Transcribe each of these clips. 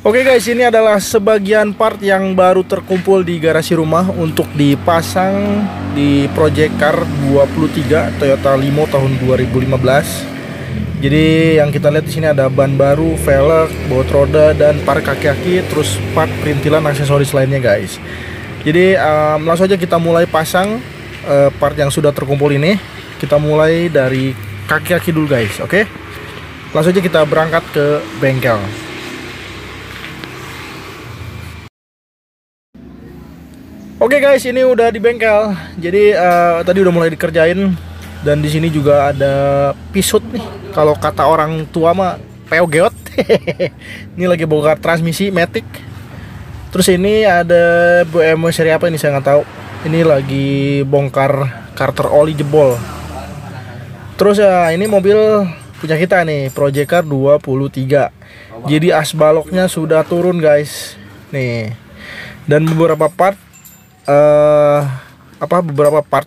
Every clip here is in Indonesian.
Oke guys, ini adalah sebagian part yang baru terkumpul di garasi rumah untuk dipasang di Project Car 23 Toyota Limo tahun 2015. Jadi yang kita lihat di sini ada ban baru, velg, baut roda, dan par kaki-kaki, terus part perintilan aksesoris lainnya guys. Jadi langsung aja kita mulai pasang part yang sudah terkumpul ini. Kita mulai dari kaki-kaki dulu guys, oke? Langsung aja kita berangkat ke bengkel. Oke guys, ini udah di bengkel. Jadi tadi udah mulai dikerjain, dan di sini juga ada pisut nih. Kalau kata orang tua mah peogeot. Ini lagi bongkar transmisi matic. Terus ini ada BMW seri apa ini saya nggak tahu. Ini lagi bongkar karter oli jebol. Terus ya ini mobil punya kita nih, Project Car 23. Jadi as baloknya sudah turun guys. Nih. Dan beberapa part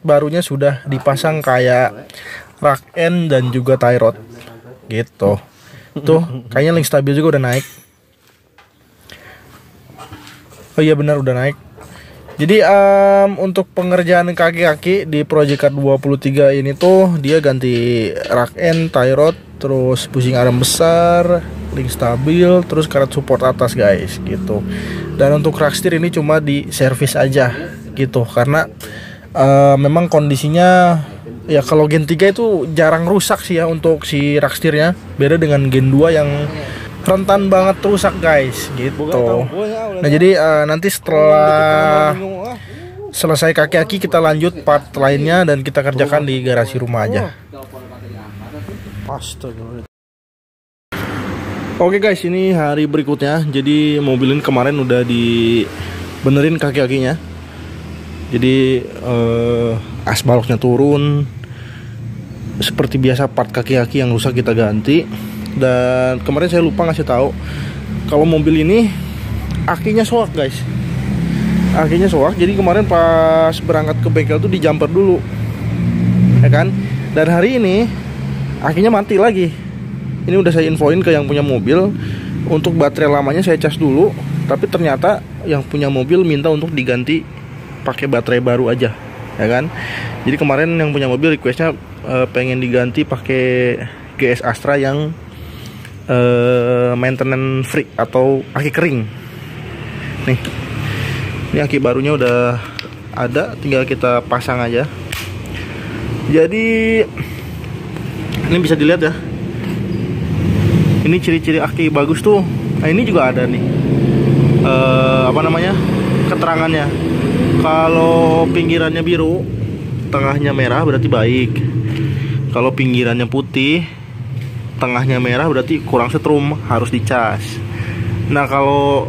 barunya sudah dipasang kayak rak end dan juga tie rod gitu. Tuh kayaknya link stabil juga udah naik. Oh iya benar udah naik. Jadi untuk pengerjaan kaki-kaki di Project Car 23 ini tuh dia ganti rak end, tie rod, terus bushing arm besar, link stabil, terus karet support atas guys gitu. Dan untuk rak setir ini cuma di servis aja gitu, karena memang kondisinya ya kalau Gen 3 itu jarang rusak sih ya untuk si rak setirnya, beda dengan Gen 2 yang rentan banget rusak guys gitu. Nah jadi nanti setelah selesai kaki-kaki kita lanjut part lainnya dan kita kerjakan di garasi rumah aja. Oke guys, ini hari berikutnya. Jadi mobil ini kemarin udah dibenerin kaki-kakinya. Jadi as baloknya turun. Seperti biasa part kaki-kaki yang rusak kita ganti. Dan kemarin saya lupa ngasih tahu kalau mobil ini akinya soak guys. Akinya soak. Jadi kemarin pas berangkat ke bengkel tuh di jumper dulu, ya kan. Dan hari ini akinya mati lagi. Ini udah saya infoin ke yang punya mobil. Untuk baterai lamanya saya cas dulu, tapi ternyata yang punya mobil minta untuk diganti pakai baterai baru aja, ya kan. Jadi kemarin yang punya mobil requestnya pengen diganti pakai GS Astra yang maintenance free atau aki kering. Nih, ini aki barunya udah ada, tinggal kita pasang aja. Jadi ini bisa dilihat ya, ini ciri-ciri aki bagus tuh. Nah ini juga ada nih keterangannya. Kalau pinggirannya biru, tengahnya merah berarti baik. Kalau pinggirannya putih, tengahnya merah berarti kurang setrum, harus dicas. Nah kalau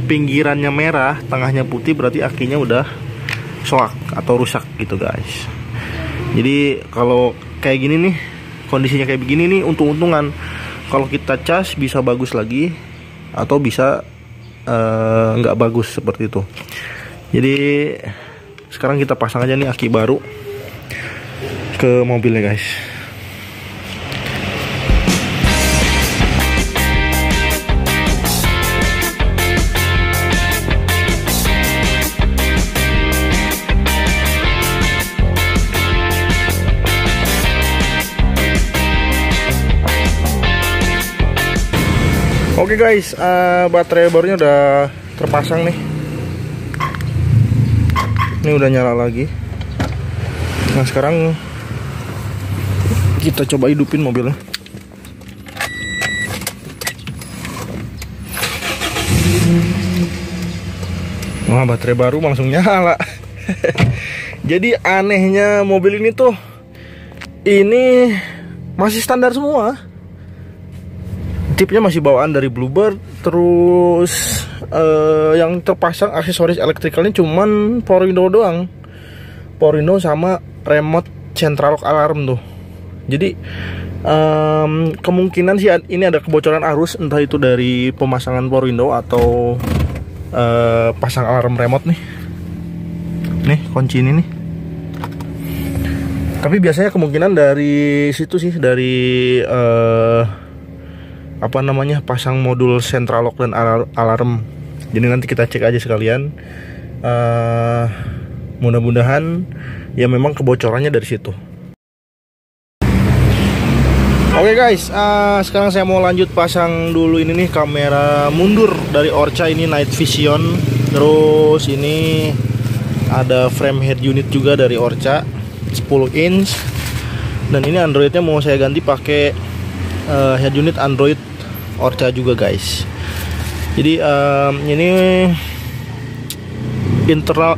pinggirannya merah, tengahnya putih berarti akinya udah soak atau rusak gitu guys. Jadi kalau kayak gini nih, kondisinya kayak begini nih, untung-untungan. Kalau kita cas bisa bagus lagi, atau bisa nggak bagus seperti itu. Jadi sekarang kita pasang aja nih aki baru ke mobilnya guys. Oke guys, baterai barunya udah terpasang nih. Ini udah nyala lagi. Nah sekarang kita coba hidupin mobilnya. Wah, baterai baru langsung nyala. Jadi anehnya mobil ini tuh, ini masih standar semua. Tipnya masih bawaan dari Bluebird. Terus yang terpasang aksesoris elektrikalnya cuman power window doang. Power window sama remote central lock alarm tuh. Jadi kemungkinan sih ini ada kebocoran arus, entah itu dari pemasangan power window atau pasang alarm remote nih. Nih kunci ini nih. Tapi biasanya kemungkinan dari situ sih, dari apa namanya, pasang modul central lock dan alarm. Jadi nanti kita cek aja sekalian. Mudah-mudahan ya memang kebocorannya dari situ. Oke guys, sekarang saya mau lanjut pasang dulu ini nih, kamera mundur dari Orca, ini night vision. Terus ini ada frame head unit juga dari Orca 10 inch. Dan ini Androidnya mau saya ganti pakai head unit Android Orca juga guys. Jadi ini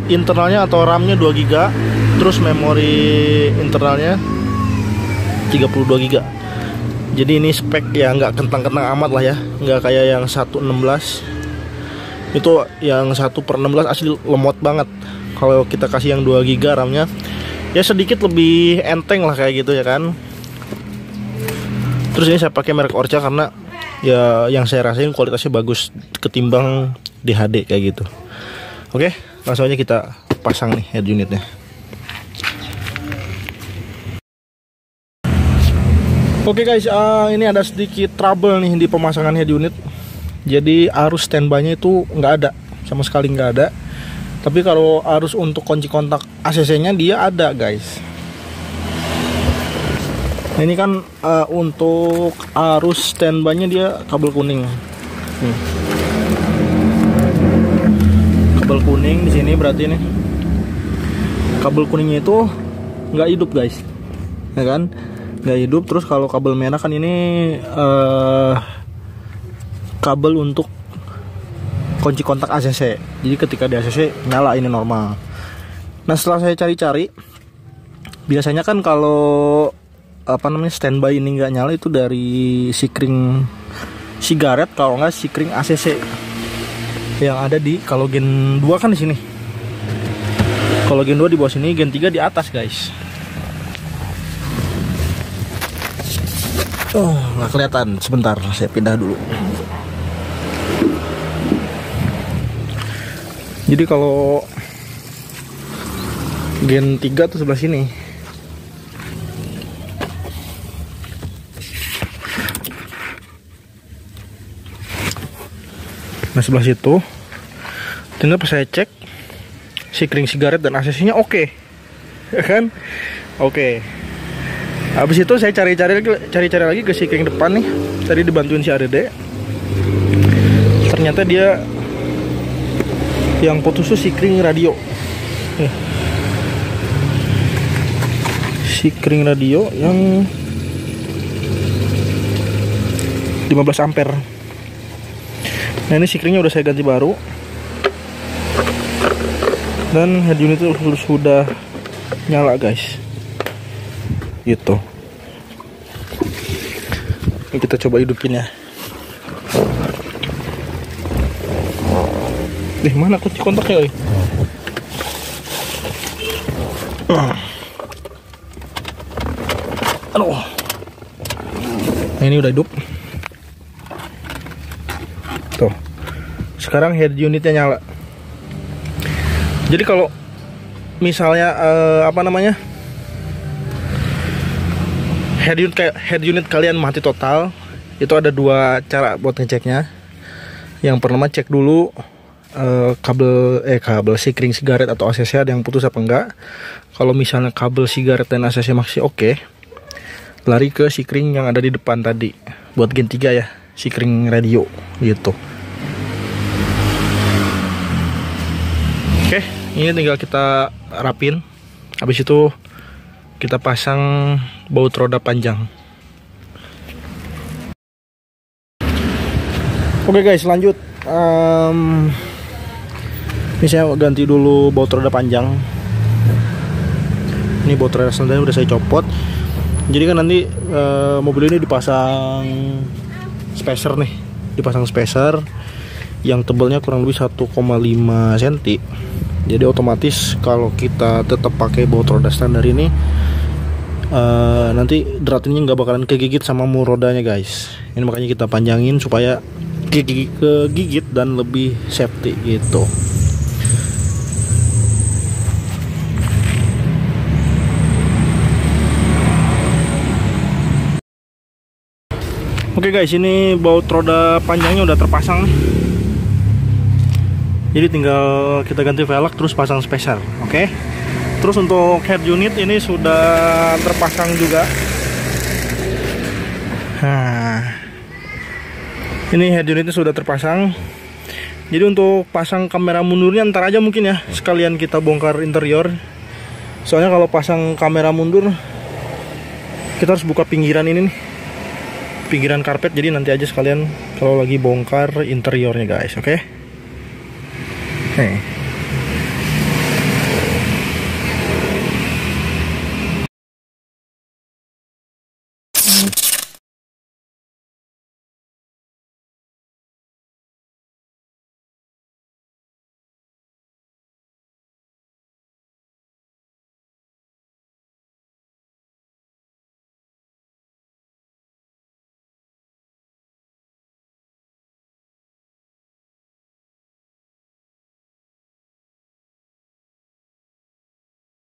internalnya atau RAM-nya 2 GB, terus memori internalnya 32 GB. Jadi ini spek ya nggak kentang-kentang amat lah ya, nggak kayak yang 116. Itu yang 1/16 asli lemot banget. Kalau kita kasih yang 2 GB RAM-nya ya sedikit lebih enteng lah kayak gitu ya kan. Terus ini saya pakai merek Orca karena ya yang saya rasain kualitasnya bagus ketimbang DHD kayak gitu. Oke, langsung aja kita pasang nih head unitnya. Oke guys, ini ada sedikit trouble nih di pemasangan head unit. Jadi arus standby-nya itu nggak ada, sama sekali nggak ada. Tapi kalau arus untuk kunci kontak ACC-nya dia ada guys. Nah, ini kan untuk arus standby-nya dia kabel kuning. Kabel kuning di sini berarti nih. Kabel kuningnya itu nggak hidup guys, ya kan? Nggak hidup. Terus kalau kabel merah kan ini kabel untuk kunci kontak ACC. Jadi ketika di ACC nyala ini normal. Nah setelah saya cari-cari, biasanya kan kalau apa namanya standby ini nggak nyala itu dari sikring sigaret, kalau nggak sikring ACC yang ada di, kalau gen 2 kan di sini. Kalau gen 2 di bawah sini, gen 3 di atas guys. Oh, nggak kelihatan. Sebentar, saya pindah dulu. Jadi kalau gen 3 tuh sebelah sini. Nah, sebelah situ. Ternyata pas saya cek, sikring sigaret dan ACC-nya oke. Ya kan? Oke. Habis itu saya cari-cari lagi ke sikring depan nih. Tadi dibantuin si ADD. Ternyata dia yang putus tuh sikring radio. Sikring radio yang 15 ampere. Nah ini sikringnya udah saya ganti baru. Dan head unit itu sudah nyala guys. Gitu. Ini kita coba hidupin ya. Mana kunci kontaknya? Aduh. Nah, ini udah hidup. Tuh. Sekarang head unitnya nyala. Jadi kalau misalnya apa namanya? Head unit kalian mati total, itu ada dua cara buat ngeceknya. Yang pertama cek dulu kabel sikring sigaret atau ACC ada yang putus apa enggak. Kalau misalnya kabel sigaret dan ACC masih oke, lari ke sikring yang ada di depan tadi buat gen 3 ya, sikring radio gitu. Oke, ini tinggal kita rapin. Habis itu kita pasang baut roda panjang. Oke guys, lanjut. Ini saya ganti dulu baut roda panjang. Ini baut roda standar udah saya copot. Jadi kan nanti mobil ini dipasang spacer nih, dipasang spacer yang tebalnya kurang lebih 1,5 cm. Jadi otomatis kalau kita tetap pakai baut roda standar ini, nanti deratinnya nggak bakalan kegigit sama mur rodanya guys. Ini makanya kita panjangin supaya kegigit dan lebih safety gitu. Oke guys, ini baut roda panjangnya udah terpasang nih. Jadi tinggal kita ganti velg terus pasang spacer. Oke. Terus untuk head unit ini sudah terpasang juga. Nah, ini head unitnya sudah terpasang. Jadi untuk pasang kamera mundurnya ntar aja mungkin ya, sekalian kita bongkar interior. Soalnya kalau pasang kamera mundur kita harus buka pinggiran ini nih, pinggiran karpet. Jadi nanti aja sekalian kalau lagi bongkar interiornya guys. Oke.